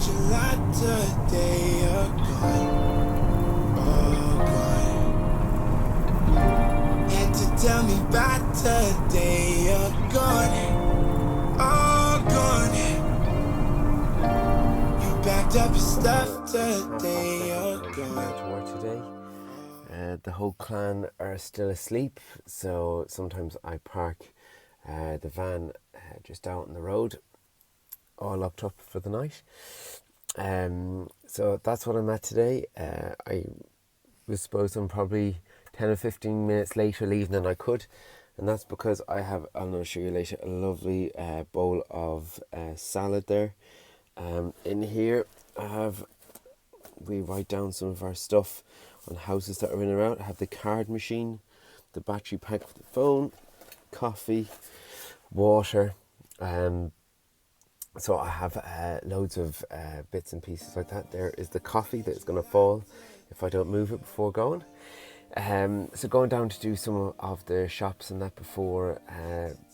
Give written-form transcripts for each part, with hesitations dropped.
you lied today, you're gone, oh gone. Had to tell me about today, you're gone, oh gone. You packed up your stuff today, you're gone. To work today. The whole clan are still asleep, so sometimes I park the van just out on the road, all locked up for the night. So that's what I'm at today. I was supposed I'm probably 10 or 15 minutes later leaving than I could, and that's because I have, I'm going to show you later, a lovely bowl of salad there. In here we write down some of our stuff on houses that are in and around. I have the card machine, the battery pack for the phone, coffee, water. So I have loads of bits and pieces like that. There is the coffee that's going to fall if I don't move it before going. So going down to do some of the shops and that before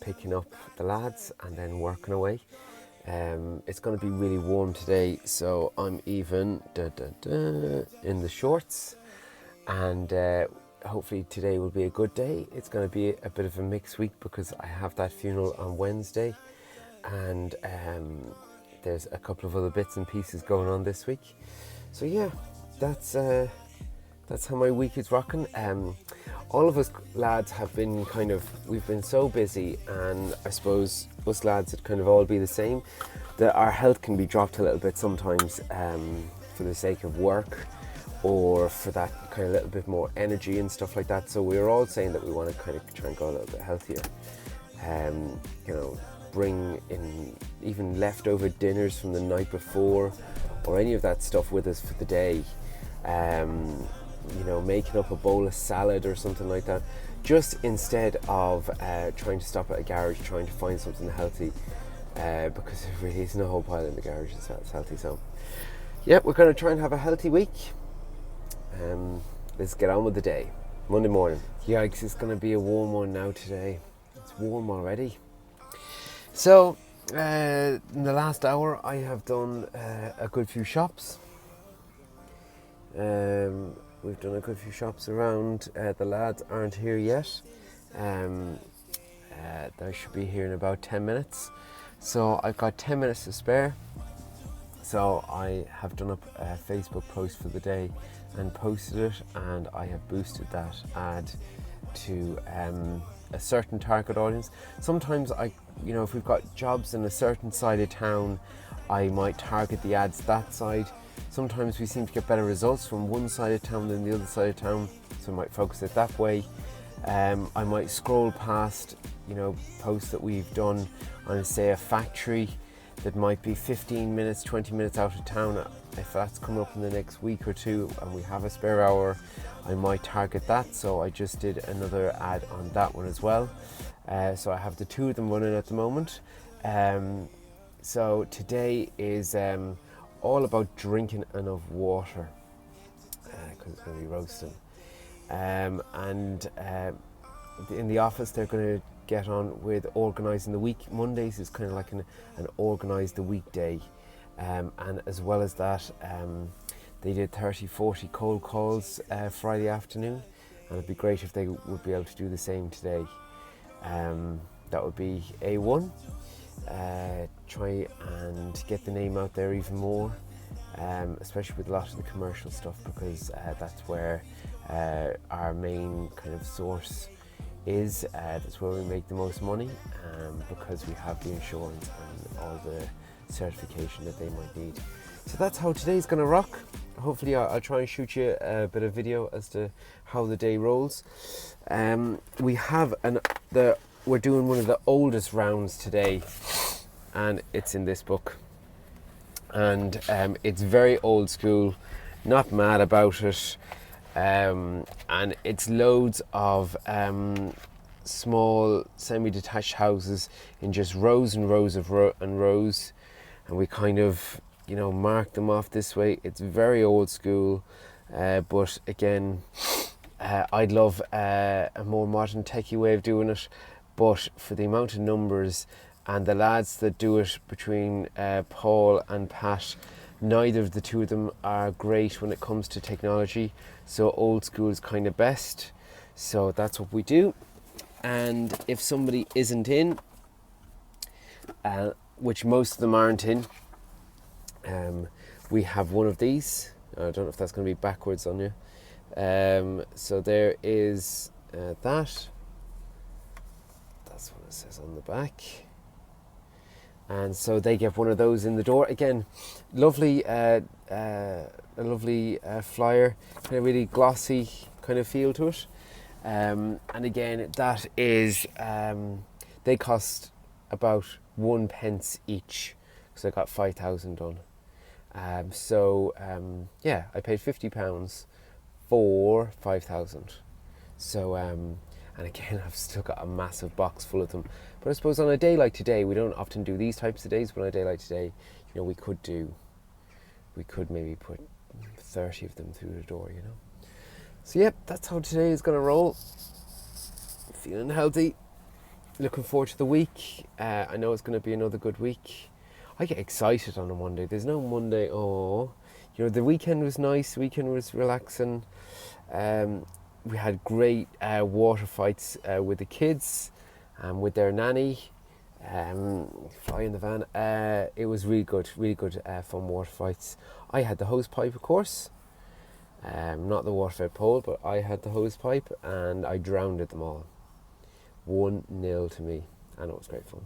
picking up the lads and then working away. It's going to be really warm today, so I'm even in the shorts, and hopefully today will be a good day. It's going to be a bit of a mixed week because I have that funeral on Wednesday, and there's a couple of other bits and pieces going on this week. So yeah, that's how my week is rocking. All of us lads have been we've been so busy, and I suppose us lads would kind of all be the same, that our health can be dropped a little bit sometimes for the sake of work or for that kind of little bit more energy and stuff like that. So we're all saying that we want to kind of try and go a little bit healthier. Bring in even leftover dinners from the night before or any of that stuff with us for the day. Making up a bowl of salad or something like that, just instead of trying to stop at a garage trying to find something healthy, because there really isn't a whole pile in the garage that's healthy. So yeah, we're going to try and have a healthy week. Let's get on with the day. Monday morning. Yikes, it's going to be a warm one now today. It's warm already. So in the last hour I have done a good few shops. We've done a good few shops around. The lads aren't here yet. They should be here in about 10 minutes. So I've got 10 minutes to spare. So I have done up a Facebook post for the day and posted it, and I have boosted that ad to a certain target audience. Sometimes if we've got jobs in a certain side of town, I might target the ads that side. Sometimes we seem to get better results from one side of town than the other side of town, so I might focus it that way. I might scroll past, posts that we've done on, say, a factory that might be 15 minutes, 20 minutes out of town. If that's coming up in the next week or two and we have a spare hour, I might target that. So I just did another ad on that one as well. So I have the two of them running at the moment. So today is all about drinking enough water, because it's going to be roasting. In the office they're going to get on with organising the week. Mondays is kind of like an organise the week day, and as well as that, they did 30-40 cold calls Friday afternoon, and it'd be great if they would be able to do the same today. That would be A1. Try and get the name out there even more, especially with a lot of the commercial stuff, because that's where our main kind of source is. That's where we make the most money, because we have the insurance and all the certification that they might need. So that's how today's going to rock. Hopefully I'll try and shoot you a bit of video as to how the day rolls. We're doing one of the oldest rounds today, and it's in this book, and it's very old school, not mad about it, and it's loads of small semi-detached houses in just rows and rows of rows, and we kind of mark them off this way. It's very old school, but again, I'd love a more modern techie way of doing it, but for the amount of numbers and the lads that do it between Paul and Pat, Neither of the two of them are great when it comes to technology, so old school is kind of best. So that's what we do. And if somebody isn't in, which most of them aren't in, we have one of these. I don't know if that's going to be backwards on you. So there is that. That's what it says on the back. And so they get one of those in the door. Again, lovely, a lovely flyer, kind of really glossy kind of feel to it. And again, that is, they cost about 1 pence each, because I got 5,000 done. Yeah, I paid £50 for 5,000. So, and again, I've still got a massive box full of them. But I suppose on a day like today, we don't often do these types of days, but on a day like today, you know, we could maybe put 30 of them through the door, you know. So yep, that's how today is going to roll. Feeling healthy, looking forward to the week. I know it's going to be another good week. I get excited on a Monday. There's no Monday, you know, the weekend was nice, the weekend was relaxing. We had great water fights with the kids and with their nanny. Fly in the van. It was really good fun water fights. I had the hose pipe, of course. Not the water-fed pole, but I had the hose pipe and I drowned them all. 1-0 to me. I know it was great fun.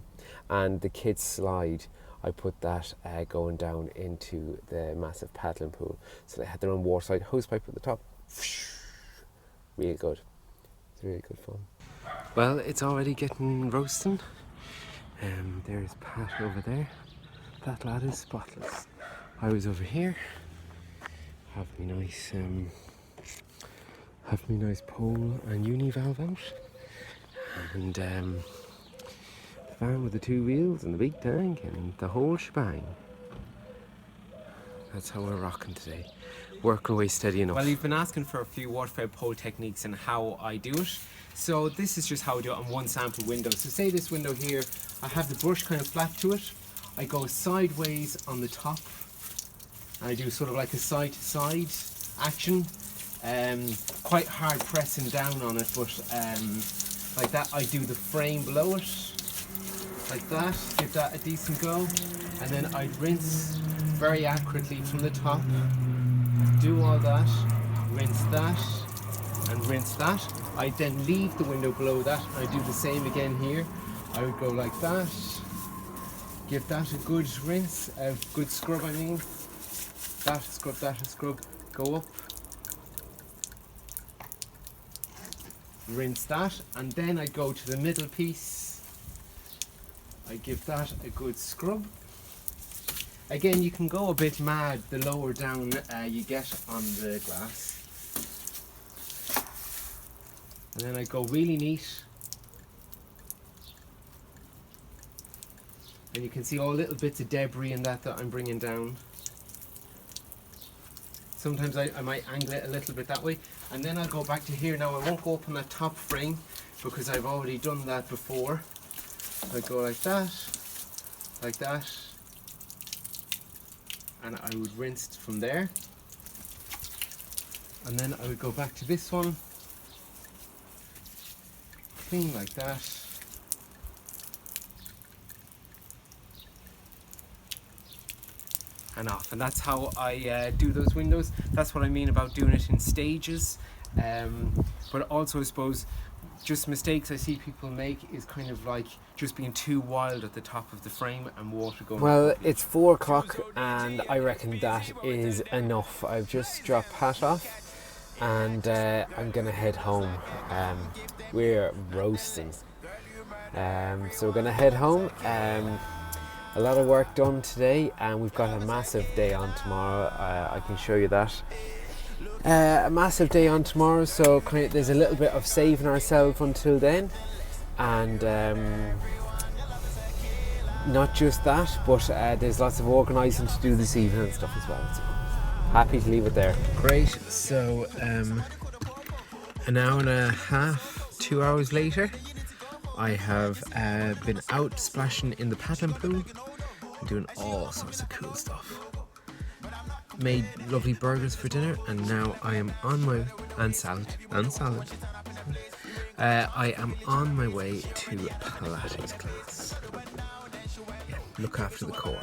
And the kids' slide, I put that going down into the massive paddling pool. So they had their own water slide, hose pipe at the top. Really good. It's really good fun. Well, it's already getting roasting. There's Pat over there. That lad is spotless. I was over here. Have me nice pole and uni valve out. And the van with the 2 wheels and the big tank and the whole shebang. That's how we're rocking today. Working away steady enough. Well, you've been asking for a few water-fed pole techniques and how I do it. So this is just how I do it on one sample window. So say this window here, I have the brush kind of flat to it. I go sideways on the top. I do sort of like a side-to-side action. Quite hard pressing down on it, but like that. I do the frame below it, like that. Give that a decent go. And then I rinse very accurately from the top. Do all that, rinse that, and rinse that. I then leave the window below that, and I do the same again here. I would go like that, give that a good rinse, a good scrub I mean. That, a scrub, go up. Rinse that, and then I go to the middle piece. I give that a good scrub. Again, you can go a bit mad the lower down you get on the glass. And then I go really neat. And you can see all little bits of debris in that I'm bringing down. Sometimes I might angle it a little bit that way. And then I'll go back to here. Now I won't go up on that top frame because I've already done that before. I go like that, and I would rinse it from there. And then I would go back to this one, clean like that. And off, and that's how I do those windows. That's what I mean about doing it in stages. But also, I suppose, just mistakes I see people make is kind of like just being too wild at the top of the frame and water going. Well, it's 4 o'clock and I reckon that is enough. I've just dropped Pat off and I'm gonna head home. We're roasting. So we're gonna head home. A lot of work done today and we've got a massive day on tomorrow. I can show you that. A massive day on tomorrow, so kind of, there's a little bit of saving ourselves until then, and not just that, but there's lots of organising to do this evening and stuff as well, so happy to leave it there. Great, so an hour and a half, 2 hours later, I have been out splashing in the paddling pool and doing all sorts of cool stuff. made lovely burgers for dinner, and now I am on my and salad. I am on my way to Pilates class. Yeah, look after the core.